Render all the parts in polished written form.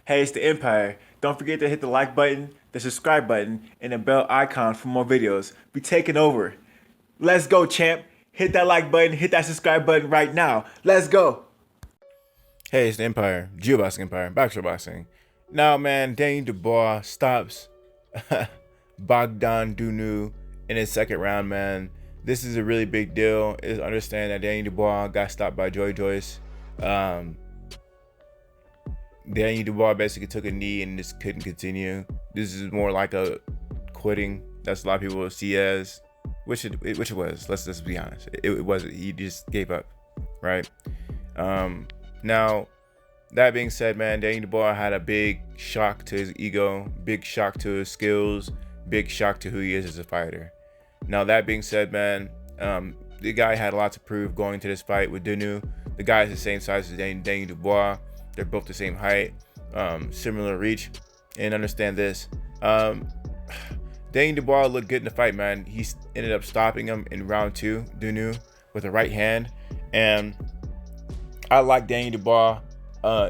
Hey, it's the Empire. Don't forget to hit the like button, the subscribe button, and the bell icon for more videos. We taking over. Let's go, champ. Hit that like button, hit that subscribe button right now. Let's go. Hey, it's the Empire, Geoboxing Empire, Boxer Boxing. Now, man, Daniel Dubois stops Bogdan Dinu in his second round, man. This is a really big deal. Is understand that Daniel Dubois got stopped by Joyce. Um, Daniel Dubois basically took a knee and just couldn't continue. This is more like a quitting. That's a lot of people see as, which it was. Let's be honest. It wasn't. He just gave up, right? Now, that being said, man, Daniel Dubois had a big shock to his ego, big shock to his skills, big shock to who he is as a fighter. Now, that being said, man, the guy had a lot to prove going to this fight with Dinu. The guy is the same size as Daniel Dubois. They're both the same height, similar reach. And understand this. Daniel Dubois looked good in the fight, man. He ended up stopping him in round two, Dinu, with a right hand. And I like Daniel Dubois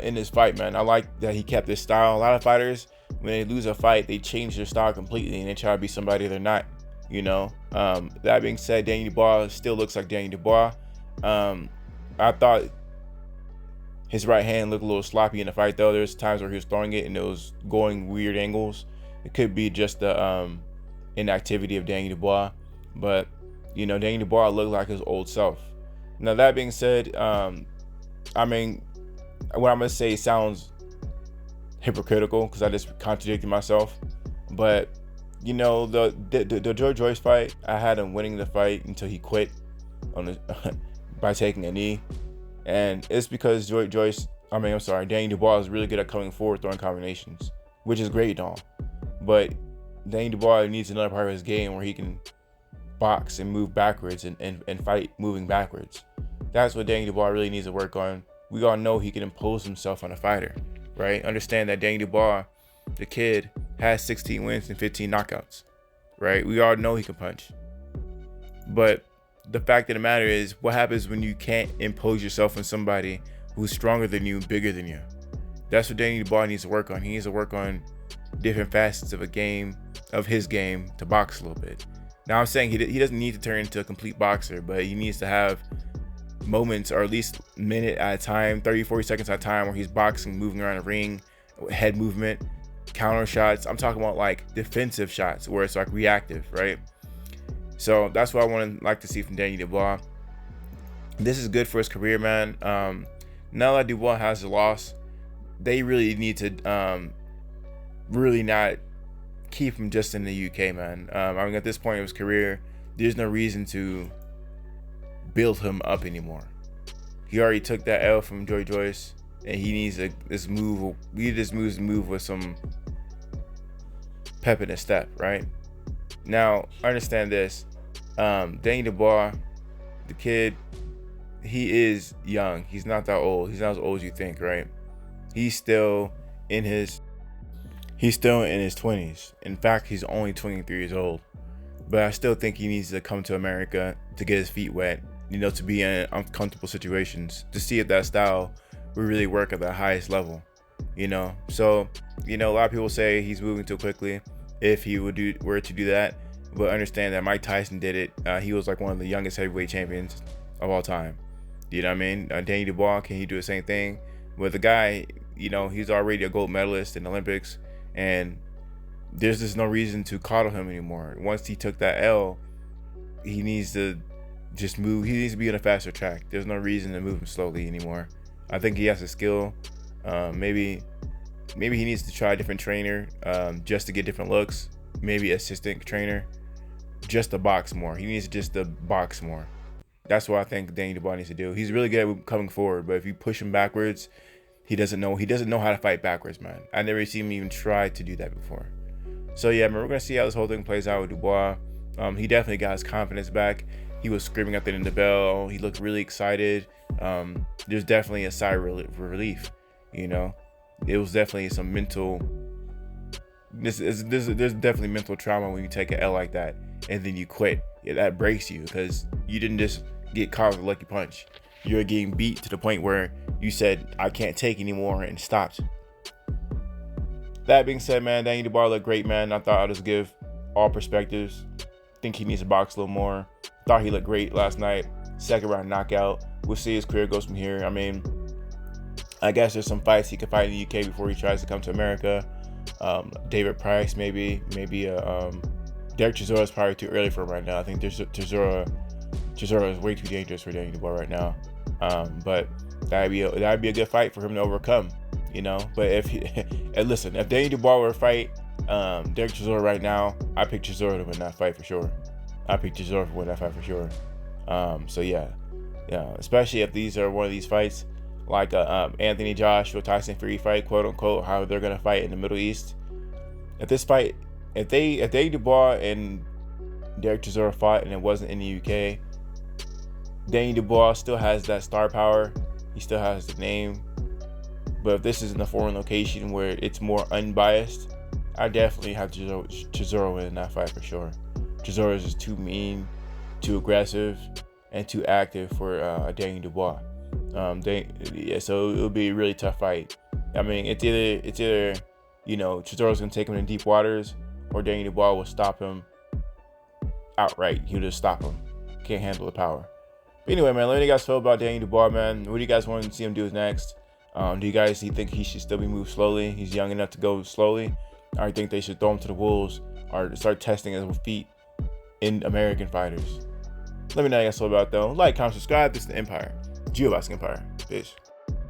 in this fight, man. I like that he kept his style. A lot of fighters, when they lose a fight, they change their style completely and they try to be somebody they're not, you know. That being said, Daniel Dubois still looks like Daniel Dubois. I thought his right hand looked a little sloppy in the fight, though. There's times where he was throwing it and it was going weird angles. It could be just the inactivity of Daniel Dubois. But, you know, Daniel Dubois looked like his old self. Now, that being said, I mean, what I'm going to say sounds hypocritical because I just contradicted myself. But, you know, the Joyce fight, I had him winning the fight until he quit by taking a knee. And it's because Daniel Dubois is really good at coming forward, throwing combinations, which is great and all. But Daniel Dubois needs another part of his game where he can box and move backwards and fight moving backwards. That's what Daniel Dubois really needs to work on. We all know he can impose himself on a fighter, right? Understand that Daniel Dubois, the kid, has 16 wins and 15 knockouts, right? We all know he can punch. But the fact of the matter is, what happens when you can't impose yourself on somebody who's stronger than you, bigger than you? That's what Daniel Dubois needs to work on. He needs to work on different facets of his game to box a little bit. Now, I'm saying he doesn't need to turn into a complete boxer, but he needs to have moments, or at least a minute at a time, 30-40 seconds at a time, where he's boxing, moving around the ring, head movement, counter shots. I'm talking about like defensive shots where it's like reactive, right? So that's what I want to like to see from Daniel Dubois. This is good for his career, man. Now that Dubois has a loss, they really need to really not keep him just in the UK, man. I mean, at this point of his career, there's no reason to build him up anymore. He already took that L from Joyce, and he needs this move. We need this move with some pep in his step, right? Now, understand this. Daniel Dubois, the kid, he is young. He's not that old. He's not as old as you think, right? He's still in his 20s. In fact, he's only 23 years old. But I still think he needs to come to America to get his feet wet, you know, to be in uncomfortable situations, to see if that style will really work at the highest level, you know. So, you know, a lot of people say he's moving too quickly if he were to do that. But understand that Mike Tyson did it. He was like one of the youngest heavyweight champions of all time. You know what I mean? Daniel Dubois, can he do the same thing? But the guy, you know, he's already a gold medalist in the Olympics, and there's just no reason to coddle him anymore. Once he took that L, he needs to just move. He needs to be on a faster track. There's no reason to move him slowly anymore. I think he has a skill. Maybe he needs to try a different trainer just to get different looks. Maybe assistant trainer, just to box more. He needs just to box more. That's what I think Daniel Dubois needs to do. He's really good at coming forward, but if you push him backwards, he doesn't know how to fight backwards, man. I never seen him even try to do that before. So yeah, man, we're gonna see how this whole thing plays out with Dubois. He definitely got his confidence back. He was screaming at the end of the bell. He looked really excited. There's definitely a sigh of relief. You know, it was definitely some mental. There's definitely mental trauma when you take an L like that and then you quit. Yeah, that breaks you because you didn't just get caught with a lucky punch. You're getting beat to the point where you said, I can't take anymore, and stopped. that being said, man, Daniel Dubois looked great, man. I thought I'd just give all perspectives. Think he needs to box a little more. Thought he looked great last night. Second round knockout. We'll see his career goes from here. I mean, I guess there's some fights he can fight in the UK before he tries to come to America. David Price, maybe Derek Chisora is probably too early for him right now. I think Chisora is way too dangerous for Daniel Dubois right now. But that'd be a good fight for him to overcome, you know. But if Daniel Dubois were to fight Derek Chisora right now, I pick Chisora to win that fight for sure. So yeah, especially if these are one of these fights like Anthony Joshua Tyson Fury fight, quote unquote, how they're gonna fight in the Middle East. If Daniel Dubois and Derek Chisora fought and it wasn't in the UK, Daniel Dubois still has that star power. He still has the name. But if this is in a foreign location where it's more unbiased, I definitely have Chisora win that fight for sure. Chisora is just too mean, too aggressive, and too active for Daniel Dubois. So it'll be a really tough fight. I mean, it's either Chisora's gonna take him in deep waters, or Daniel Dubois will stop him outright. He'll just stop him. Can't handle the power. But anyway, man, let me know what you guys feel about Daniel Dubois, man. What do you guys want to see him do next? Do you guys think he should still be moved slowly? He's young enough to go slowly. Or you think they should throw him to the wolves or start testing his feet in American fighters? Let me know what you guys feel about it, though. Like, comment, subscribe. This is the Empire. WHATS Empire. Peace.